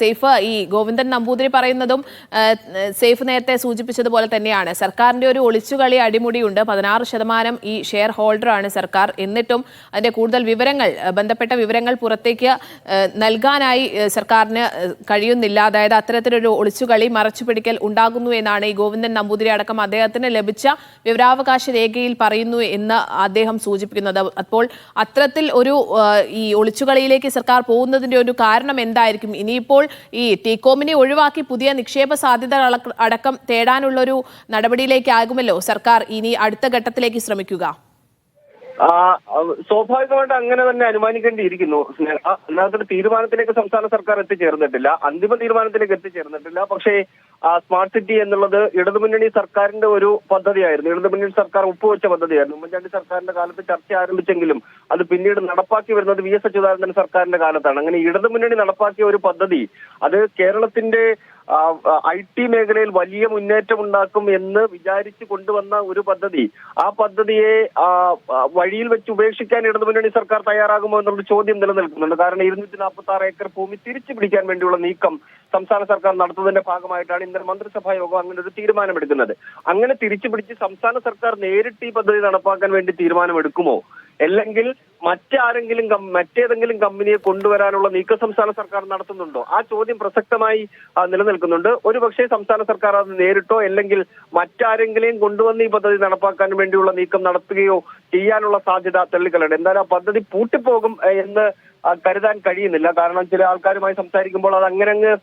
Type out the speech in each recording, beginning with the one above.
Safe ഈ ഗോവിന്ദൻ നമ്പൂതിരി പറയുന്നതും safe നേരത്തെ സൂചിപ്പിച്ചതുപോലെ തന്നെയാണ്. സർക്കാരിന്റെ ഒരു ഒളിച്ചുകളി അടിമുടിയുണ്ട്. 16% ഈ ഷെയർ ഹോൾഡറാണ് സർക്കാർ. എന്നിട്ടും അതിന്റെ കൂടുതൽ വിവരങ്ങൾ, ബന്ധപ്പെട്ട വിവരങ്ങൾ പുറത്തേക്ക് നൽകാനായി സർക്കാരിന് കഴിയുന്നില്ല. അതായത് അത്തരത്തിലൊരു ഒളിച്ചുകളി, മറച്ചുപിടിക്കൽ ഉണ്ടാകുന്നു എന്നാണ് ഈ ഗോവിന്ദൻ നമ്പൂതിരി അടക്കം അദ്ദേഹത്തിന് ലഭിച്ച വിവരാവകാശ രേഖയിൽ പറയുന്നു എന്ന് അദ്ദേഹം സൂചിപ്പിക്കുന്നത്. അപ്പോൾ അത്തരത്തിൽ ഒരു ഈ ഒളിച്ചുകളിയിലേക്ക് സർക്കാർ പോകുന്നതിന്റെ ഒരു കാരണം എന്തായിരിക്കും? ഇനിയിപ്പോൾ ഈ ടീകോമിനെ ഒഴിവാക്കി പുതിയ നിക്ഷേപ സാധ്യതകൾ അടക്കം തേടാനുള്ളൊരു നടപടിയിലേക്കാകുമല്ലോ സർക്കാർ ഇനി അടുത്ത ഘട്ടത്തിലേക്ക് ശ്രമിക്കുക. സ്വാഭാവികമായിട്ട് അങ്ങനെ തന്നെ അനുമാനിക്കേണ്ടിയിരിക്കുന്നു. അതിനകത്തൊരു തീരുമാനത്തിലേക്ക് സംസ്ഥാന സർക്കാർ എത്തിച്ചേർന്നിട്ടില്ല, അന്തിമ തീരുമാനത്തിലേക്ക് എത്തിച്ചേർന്നിട്ടില്ല. പക്ഷേ സ്മാർട്ട് സിറ്റി എന്നുള്ളത് ഇടതുമുന്നണി സർക്കാരിന്റെ ഒരു പദ്ധതിയായിരുന്നു. ഇടതുമുന്നണി സർക്കാർ ഒപ്പുവെച്ച പദ്ധതിയായിരുന്നു. ഉമ്മൻചാണ്ടി സർക്കാരിന്റെ കാലത്ത് ചർച്ച ആരംഭിച്ചെങ്കിലും അത് പിന്നീട് നടപ്പാക്കി വരുന്നത് വി എസ് അച്യുതാനന്ദൻ സർക്കാരിന്റെ കാലത്താണ്. അങ്ങനെ ഇടതുമുന്നണി നടപ്പാക്കിയ ഒരു പദ്ധതി അത് കേരളത്തിന്റെ IT മേഖലയിൽ വലിയ മുന്നേറ്റം ഉണ്ടാക്കും എന്ന് വിചാരിച്ചു കൊണ്ടുവന്ന ഒരു പദ്ധതി, ആ പദ്ധതിയെ വഴിയിൽ വെച്ച് ഉപേക്ഷിക്കാൻ ഇടതുമുന്നണി സർക്കാർ തയ്യാറാകുമോ എന്നുള്ള ചോദ്യം നിലനിൽക്കുന്നുണ്ട്. കാരണം 246 ഏക്കർ ഭൂമി തിരിച്ചു പിടിക്കാൻ വേണ്ടിയുള്ള നീക്കം സംസ്ഥാന സർക്കാർ നടത്തുന്നതിന്റെ ഭാഗമായിട്ടാണ് ഇന്നലെ മന്ത്രിസഭാ യോഗം അങ്ങനെ ഒരു തീരുമാനമെടുക്കുന്നത്. അങ്ങനെ തിരിച്ചു പിടിച്ച് സംസ്ഥാന സർക്കാർ നേരിട്ട് ഈ പദ്ധതി നടപ്പാക്കാൻ വേണ്ടി തീരുമാനമെടുക്കുമോ, അല്ലെങ്കിൽ മറ്റേതെങ്കിലും കമ്പനിയെ കൊണ്ടുവരാനുള്ള നീക്കം സംസ്ഥാന സർക്കാർ നടത്തുന്നുണ്ടോ? ആ ചോദ്യം പ്രസക്തമായി നിലനിൽക്കുന്നുണ്ട്. ഒരുപക്ഷെ സംസ്ഥാന സർക്കാർ അത് നേരിട്ടോ അല്ലെങ്കിൽ മറ്റാരെങ്കിലും കൊണ്ടുവന്ന് ഈ പദ്ധതി നടപ്പാക്കാൻ വേണ്ടിയുള്ള നീക്കം നടത്തുകയോ ചെയ്യാനുള്ള സാധ്യത തള്ളിക്കളയുണ്ട്. എന്തായാലും ആ പദ്ധതി പൂട്ടിപ്പോകും എന്ന് കരുതാൻ കഴിയുന്നില്ല. കാരണം ചില ആൾക്കാരുമായി സംസാരിക്കുമ്പോൾ അത് അങ്ങനെ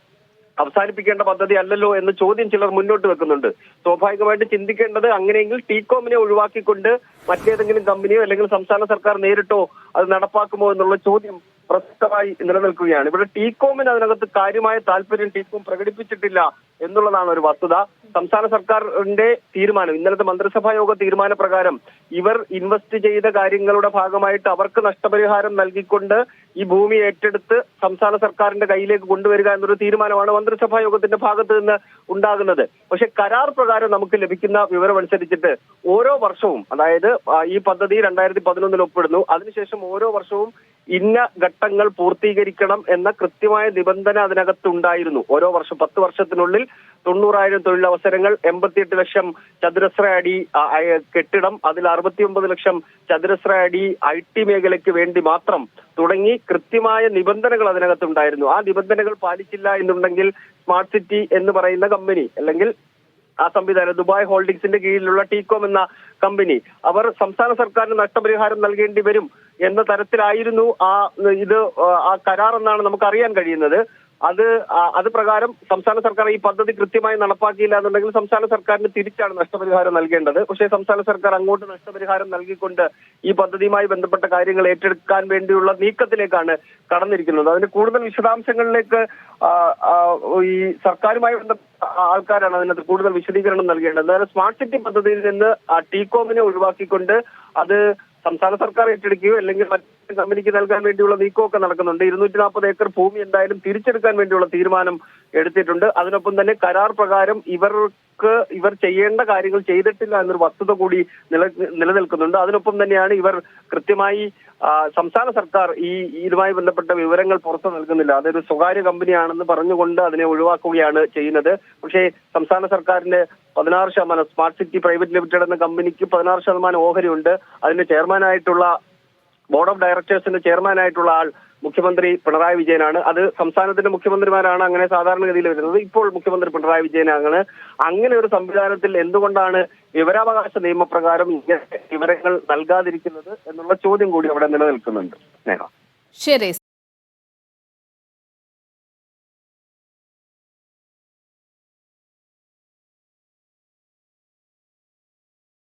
അവസാനിപ്പിക്കേണ്ട പദ്ധതി അല്ലല്ലോ എന്ന ചോദ്യം ചിലർ മുന്നോട്ട് വെക്കുന്നുണ്ട്. സ്വാഭാവികമായിട്ട് ചിന്തിക്കേണ്ടത് അങ്ങനെയെങ്കിൽ ടീകോമിനെ ഒഴിവാക്കിക്കൊണ്ട് മറ്റേതെങ്കിലും കമ്പനിയോ അല്ലെങ്കിൽ സംസ്ഥാന സർക്കാർ നേരിട്ടോ അത് നടപ്പാക്കുമോ എന്നുള്ള ചോദ്യം പ്രസക്തമായി നിലനിൽക്കുകയാണ്. ഇവിടെ ടീകോമിന് അതിനകത്ത് കാര്യമായ താല്പര്യം ടീകോം പ്രകടിപ്പിച്ചിട്ടില്ല എന്നുള്ളതാണ് ഒരു വസ്തുത. സംസ്ഥാന സർക്കാരിന്റെ തീരുമാനം, ഇന്നലത്തെ മന്ത്രിസഭാ യോഗ തീരുമാനപ്രകാരം ഇവർ ഇൻവെസ്റ്റ് ചെയ്ത കാര്യങ്ങളുടെ ഭാഗമായിട്ട് അവർക്ക് നഷ്ടപരിഹാരം നൽകിക്കൊണ്ട് ഈ ഭൂമി ഏറ്റെടുത്ത് സംസ്ഥാന സർക്കാരിന്റെ കയ്യിലേക്ക് കൊണ്ടുവരിക എന്നൊരു തീരുമാനമാണ് മന്ത്രിസഭാ യോഗത്തിന്റെ ഭാഗത്ത് നിന്ന് ഉണ്ടാകുന്നത്. പക്ഷെ കരാർ പ്രകാരം നമുക്ക് ലഭിക്കുന്ന വിവരമനുസരിച്ചിട്ട് ഓരോ വർഷവും, അതായത് ഈ പദ്ധതി 2011 ഒപ്പിടുന്നു, അതിനുശേഷം ഓരോ വർഷവും ഇന്ന ഘട്ടങ്ങൾ പൂർത്തീകരിക്കണം എന്ന കൃത്യമായ നിബന്ധന അതിനകത്തുണ്ടായിരുന്നു. ഓരോ വർഷം 10 വർഷത്തിനുള്ളിൽ 90,000 തൊഴിലവസരങ്ങൾ, 88 ലക്ഷം ചതുരശ്ര അടി കെട്ടിടം, അതിൽ 69 ലക്ഷം ചതുരശ്ര അടി IT മേഖലയ്ക്ക് വേണ്ടി മാത്രം തുടങ്ങി കൃത്യമായ നിബന്ധനകൾ അതിനകത്തുണ്ടായിരുന്നു. ആ നിബന്ധനകൾ പാലിച്ചില്ല എന്നുണ്ടെങ്കിൽ സ്മാർട്ട് സിറ്റി എന്ന് പറയുന്ന കമ്പനി അല്ലെങ്കിൽ ആ സംവിധാനം, ദുബായ് ഹോൾഡിംഗ്സിന്റെ കീഴിലുള്ള ടീകോം എന്ന കമ്പനി, അവർ സംസ്ഥാന സർക്കാരിന് നഷ്ടപരിഹാരം നൽകേണ്ടി വരും എന്ന തരത്തിലായിരുന്നു ആ കരാർ എന്നാണ് നമുക്ക് അറിയാൻ കഴിയുന്നത്. അത് പ്രകാരം സംസ്ഥാന സർക്കാർ ഈ പദ്ധതി കൃത്യമായി നടപ്പാക്കിയില്ല എന്നുണ്ടെങ്കിൽ സംസ്ഥാന സർക്കാരിന് തിരിച്ചാണ് നഷ്ടപരിഹാരം നൽകേണ്ടത്. പക്ഷേ സംസ്ഥാന സർക്കാർ അങ്ങോട്ട് നഷ്ടപരിഹാരം നൽകിക്കൊണ്ട് ഈ പദ്ധതിയുമായി ബന്ധപ്പെട്ട കാര്യങ്ങൾ ഏറ്റെടുക്കാൻ വേണ്ടിയുള്ള നീക്കത്തിലേക്കാണ് കടന്നിരിക്കുന്നത്. അതിന് കൂടുതൽ വിശദാംശങ്ങളിലേക്ക് ഈ സർക്കാരുമായി ബന്ധപ്പെട്ട ആൾക്കാരാണ് അതിനകത്ത് കൂടുതൽ വിശദീകരണം നൽകേണ്ടത്. അതായത് സ്മാർട്ട് സിറ്റി പദ്ധതിയിൽ നിന്ന് ടീകോമിനെ ഒഴിവാക്കിക്കൊണ്ട് അത് സംസ്ഥാന സർക്കാർ ഏറ്റെടുക്കുകയോ അല്ലെങ്കിൽ മറ്റു കമ്പനിക്ക് നൽകാൻ വേണ്ടിയുള്ള നീക്കമൊക്കെ നടക്കുന്നുണ്ട്. 240 ഏക്കർ ഭൂമി എന്തായാലും തിരിച്ചെടുക്കാൻ വേണ്ടിയുള്ള തീരുമാനം എടുത്തിട്ടുണ്ട്. അതിനൊപ്പം തന്നെ കരാർ പ്രകാരം ഇവർ ചെയ്യേണ്ട കാര്യങ്ങൾ ചെയ്തിട്ടില്ല എന്നൊരു വസ്തുത കൂടി നിലനിൽക്കുന്നുണ്ട്. അതിനൊപ്പം തന്നെയാണ് ഇവർ കൃത്യമായി സംസ്ഥാന സർക്കാർ ഇതുമായി ബന്ധപ്പെട്ട വിവരങ്ങൾ പുറത്തു നൽകുന്നില്ല. അതൊരു സ്വകാര്യ കമ്പനിയാണെന്ന് പറഞ്ഞുകൊണ്ട് അതിനെ ഒഴിവാക്കുകയാണ് ചെയ്യുന്നത്. പക്ഷേ സംസ്ഥാന സർക്കാരിന്റെ 16% സ്മാർട്ട് സിറ്റി പ്രൈവറ്റ് ലിമിറ്റഡ് എന്ന കമ്പനിക്ക് 16% ഓഹരിയുണ്ട്. അതിന്റെ ചെയർമാനായിട്ടുള്ള ബോർഡ് ഓഫ് ഡയറക്ടേഴ്സിന്റെ ചെയർമാനായിട്ടുള്ള ആൾ മുഖ്യമന്ത്രി പിണറായി വിജയനാണ്. അത് സംസ്ഥാനത്തിന്റെ മുഖ്യമന്ത്രിമാരാണ് അങ്ങനെ സാധാരണഗതിയിൽ വരുന്നത്. ഇപ്പോൾ മുഖ്യമന്ത്രി പിണറായി വിജയനാണ്. അങ്ങനെ ഒരു സംവിധാനത്തിൽ എന്തുകൊണ്ടാണ് വിവരാവകാശ നിയമപ്രകാരം ഇങ്ങനെ വിവരങ്ങൾ നൽകാതിരിക്കുന്നത് എന്നുള്ള ചോദ്യം കൂടി അവിടെ നിലനിൽക്കുന്നുണ്ട്. ശരി.